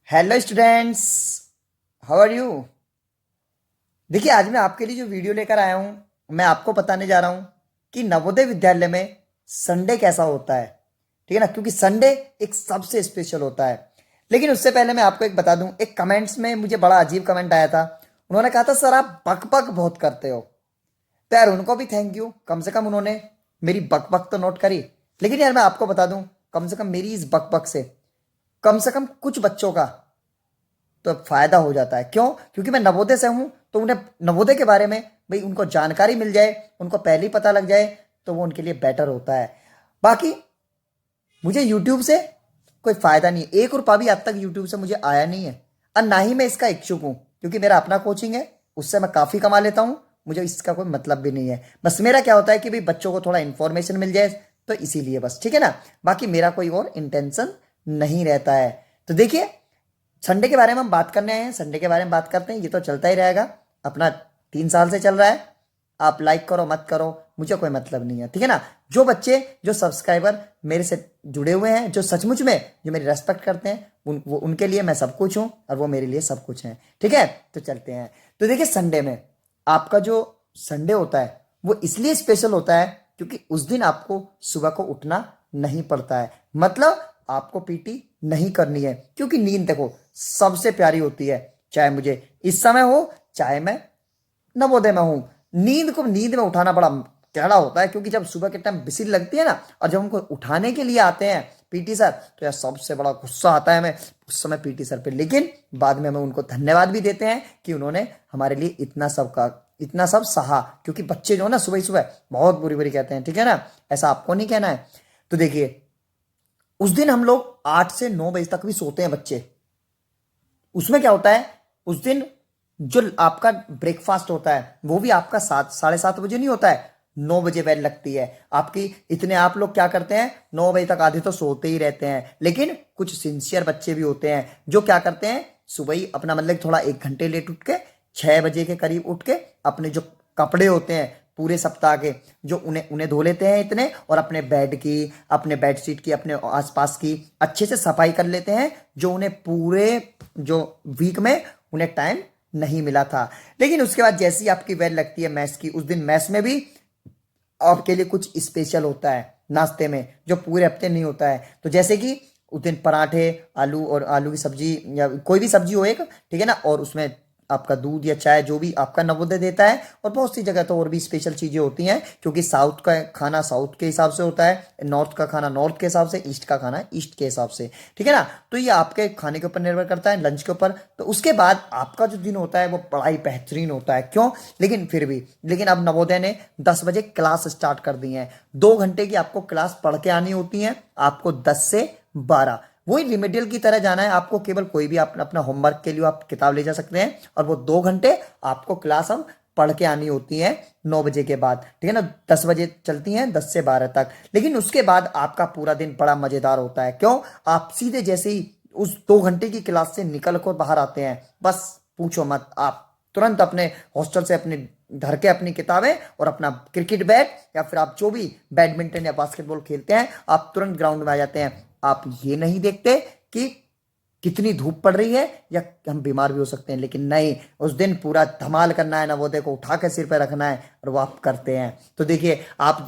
Hello students, how are you. देखिए, आज मैं आपके लिए जो वीडियो लेकर आया हूँ, मैं आपको बताने जा रहा हूँ कि नवोदय विद्यालय में संडे कैसा होता है। ठीक है ना, क्योंकि संडे एक सबसे स्पेशल होता है। लेकिन उससे पहले मैं आपको एक बता दूं, एक कमेंट्स में मुझे बड़ा अजीब कमेंट आया था। उन्होंने कहा था सर आप बक बक बहुत करते हो। तो यार उनको भी थैंक यू, कम से कम उन्होंने मेरी बक बक तो नोट करी। लेकिन यार मैं आपको बता दूं, कम से कम मेरी इस बक बक से कम कुछ बच्चों का तो फायदा हो जाता है। क्यों? क्योंकि मैं नवोदय से हूं, तो उन्हें नवोदय के बारे में भाई उनको जानकारी मिल जाए, उनको पहले ही पता लग जाए, तो वो उनके लिए बेटर होता है। बाकी मुझे यूट्यूब से कोई फायदा नहीं है, 1 रुपया भी आज तक यूट्यूब से मुझे आया नहीं है। और ना ही मैं इसका इच्छुक हूं, क्योंकि मेरा अपना कोचिंग है, उससे मैं काफ़ी कमा लेता हूं। मुझे इसका कोई मतलब भी नहीं है। बस मेरा क्या होता है कि भाई बच्चों को थोड़ा इन्फॉर्मेशन मिल जाए, तो इसीलिए बस। ठीक है ना, बाकी मेरा कोई और इंटेंशन नहीं रहता है। तो देखिए, संडे के बारे में हम बात करने आए हैं, संडे के बारे में बात करते हैं। ये तो चलता ही रहेगा, अपना 3 साल से चल रहा है। आप लाइक करो मत करो, मुझे कोई मतलब नहीं है। ठीक है ना, जो बच्चे जो सब्सक्राइबर मेरे से जुड़े हुए हैं, जो सचमुच में जो मेरी रेस्पेक्ट करते हैं, उनके लिए मैं सब कुछ हूं और वो मेरे लिए सब कुछ हैं। ठीक है, तो चलते हैं। तो देखिए, संडे में आपका जो संडे होता है वो इसलिए स्पेशल होता है क्योंकि उस दिन आपको सुबह को उठना नहीं पड़ता है। मतलब आपको पीटी नहीं करनी है, क्योंकि नींद देखो सबसे प्यारी होती है। चाहे मुझे इस समय हो, चाहे मैं नवोदय में हूं, नींद में उठाना बड़ा टेढ़ा होता है। क्योंकि जब सुबह के टाइम बिसिल लगती है ना, और जब उनको उठाने के लिए आते हैं पीटी सर, तो यार सबसे बड़ा गुस्सा आता है हमें उस समय पीटी सर पे। लेकिन बाद में हमें उनको धन्यवाद भी देते हैं कि उन्होंने हमारे लिए इतना सब सहा। क्योंकि बच्चे जो है ना, सुबह सुबह बहुत बुरी बुरी कहते हैं। ठीक है ना, ऐसा आपको नहीं कहना है। तो देखिए, उस दिन हम लोग 8 से 9 बजे तक भी सोते हैं बच्चे। उसमें क्या होता है, उस दिन जो आपका ब्रेकफास्ट होता है वो भी आपका 7 साढ़े 7 बजे नहीं होता है, 9 बजे बेल लगती है आपकी। इतने आप लोग क्या करते हैं, 9 बजे तक आधे तो सोते ही रहते हैं। लेकिन कुछ सिंसियर बच्चे भी होते हैं जो क्या करते हैं, सुबह ही अपना मतलब थोड़ा 1 घंटे लेट उठ के, 6 बजे के करीब उठ के अपने जो कपड़े होते हैं पूरे सप्ताह के, जो उन्हें उन्हें धो लेते हैं इतने, और अपने बेड की, अपने बेडशीट की, अपने आसपास की अच्छे से सफाई कर लेते हैं, जो उन्हें पूरे जो वीक में उन्हें टाइम नहीं मिला था। लेकिन उसके बाद जैसी आपकी बेल लगती है मैथ्स की, उस दिन मैथ्स में भी आपके लिए कुछ स्पेशल होता है नाश्ते में, जो पूरे हफ्ते नहीं होता है। तो जैसे कि उस दिन पराठे, आलू और आलू की सब्जी, या कोई भी सब्जी हो एक, ठीक है ना, और उसमें आपका दूध या चाय जो भी आपका नवोदय देता है। और बहुत सी जगह तो और भी स्पेशल चीज़ें होती हैं, क्योंकि साउथ का खाना साउथ के हिसाब से होता है, नॉर्थ का खाना नॉर्थ के हिसाब से, ईस्ट का खाना ईस्ट के हिसाब से। ठीक है ना, तो ये आपके खाने के ऊपर निर्भर करता है, लंच के ऊपर। तो उसके बाद आपका जो दिन होता है वो बड़ा ही बेहतरीन होता है। क्यों? लेकिन फिर भी, लेकिन अब नवोदय ने 10 बजे क्लास स्टार्ट कर दी है। 2 घंटे की आपको क्लास पढ़ के आनी होती है, आपको 10 से 12 वही रिमेडियल की तरह जाना है आपको। केवल कोई भी अपना होमवर्क के लिए आप किताब ले जा सकते हैं, और वो 2 घंटे आपको क्लास अब पढ़ के आनी होती है 9 बजे के बाद। ठीक है ना, 10 बजे चलती हैं 10 से 12 तक। लेकिन उसके बाद आपका पूरा दिन बड़ा मजेदार होता है। क्यों? आप सीधे जैसे ही उस 2 घंटे की क्लास से निकल कर बाहर आते हैं, बस पूछो मत, आप तुरंत अपने हॉस्टल से अपने धर के अपनी किताबें और अपना क्रिकेट बैट, या फिर आप जो भी बैडमिंटन या बास्केटबॉल खेलते हैं, आप तुरंत ग्राउंड में आ जाते हैं। आप ये नहीं देखते कि कितनी धूप पड़ रही है या हम बीमार भी हो सकते हैं। लेकिन नहीं, उस दिन पूरा धमाल करना है, नवोदय को उठा के सिर पे रखना है, और वो आप करते हैं। तो देखिए,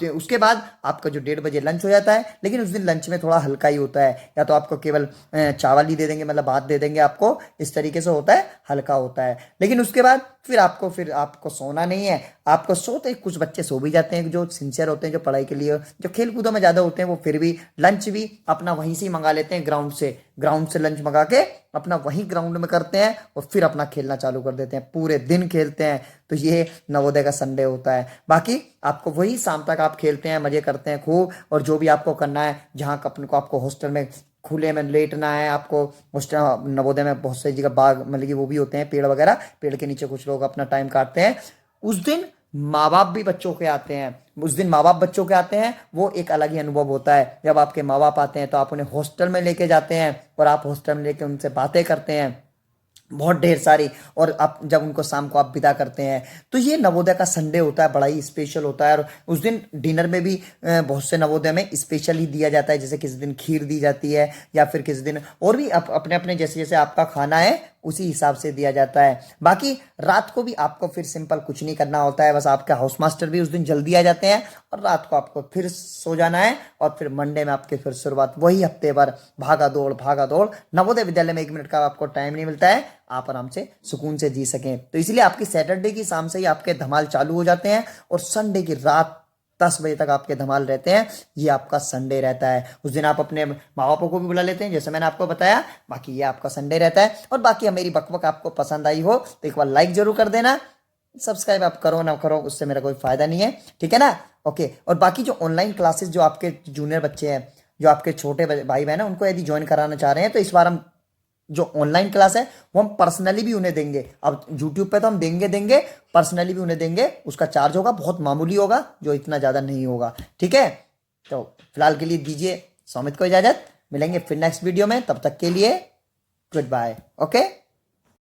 उसके बाद आपका जो 1:30 बजे लंच हो जाता है। लेकिन उस दिन लंच में थोड़ा हल्का ही होता है, या तो आपको केवल चावल ही दे देंगे, मतलब भात दे देंगे आपको, इस तरीके से होता है, हल्का होता है। लेकिन उसके बाद फिर आपको सोना नहीं है। आपको सोते कुछ बच्चे सो भी जाते हैं, जो सिंसियर होते हैं, जो पढ़ाई के लिए, जो खेल कूदों में ज़्यादा होते हैं, वो फिर भी लंच भी अपना वहीं से ही मंगा लेते हैं, ग्राउंड से लंच मंगा के अपना वहीं ग्राउंड में करते हैं, और फिर अपना खेलना चालू कर देते हैं, पूरे दिन खेलते हैं। तो ये नवोदय का संडे होता है। बाकी आपको वही शाम तक आप खेलते हैं, मजे करते हैं खूब, और जो भी आपको करना है, जहाँ अपने को आपको हॉस्टल में खुले में लेटना है, आपको हॉस्टल नवोदय में बहुत सारी जगह बाग मतलब कि वो भी होते हैं, पेड़ वगैरह, पेड़ के नीचे कुछ लोग अपना टाइम काटते हैं। उस दिन माँ बाप भी बच्चों के आते हैं, उस दिन माँ बाप बच्चों के आते हैं, वो एक अलग ही अनुभव होता है। जब आपके माँ बाप आते हैं तो आप उन्हें हॉस्टल में लेके जाते हैं, और आप हॉस्टल में लेके उनसे बातें करते हैं, बहुत ढेर सारी। और आप जब उनको शाम को आप विदा करते हैं, तो ये नवोदय का संडे होता है, बड़ा ही स्पेशल होता है। और उस दिन डिनर में भी बहुत से नवोदय में स्पेशल ही दिया जाता है, जैसे किसी दिन खीर दी जाती है, या फिर किसी दिन और भी अपने अपने जैसे जैसे आपका खाना है उसी हिसाब से दिया जाता है। बाकी रात को भी आपको फिर सिंपल कुछ नहीं करना होता है, बस आपके हाउस मास्टर भी उस दिन जल्दी आ जाते हैं, और रात को आपको फिर सो जाना है, और फिर मंडे में आपके फिर शुरुआत वही हफ्ते भर भागा दौड़ भागा दौड़। नवोदय विद्यालय में 1 मिनट का आपको टाइम नहीं मिलता है, आप आराम से सुकून से जी सकें। तो इसलिए आपकी सैटरडे की शाम से ही आपके धमाल चालू हो जाते हैं, और संडे की रात 10 बजे तक आपके धमाल रहते हैं। ये आपका संडे रहता है। उस दिन आप अपने माँ बापों को भी बुला लेते हैं, जैसे मैंने आपको बताया। बाकी ये आपका संडे रहता है। और बाकी मेरी बकबक आपको पसंद आई हो तो एक बार लाइक जरूर कर देना। सब्सक्राइब आप करो ना करो, उससे मेरा कोई फायदा नहीं है, ठीक है ना। ओके। और बाकी जो ऑनलाइन क्लासेस जो आपके जूनियर बच्चे हैं, जो आपके छोटे भाई बहन हैं, उनको यदि ज्वाइन कराना चाह रहे हैं, तो इस बार हम जो ऑनलाइन क्लास है वो हम पर्सनली भी उन्हें देंगे। अब यूट्यूब पे तो हम देंगे देंगे, पर्सनली भी उन्हें देंगे। उसका चार्ज होगा, बहुत मामूली होगा, जो इतना ज़्यादा नहीं होगा, ठीक है। तो फिलहाल के लिए दीजिए सौमित को इजाज़त। मिलेंगे फिर नेक्स्ट वीडियो में, तब तक के लिए गुड बाय। ओके।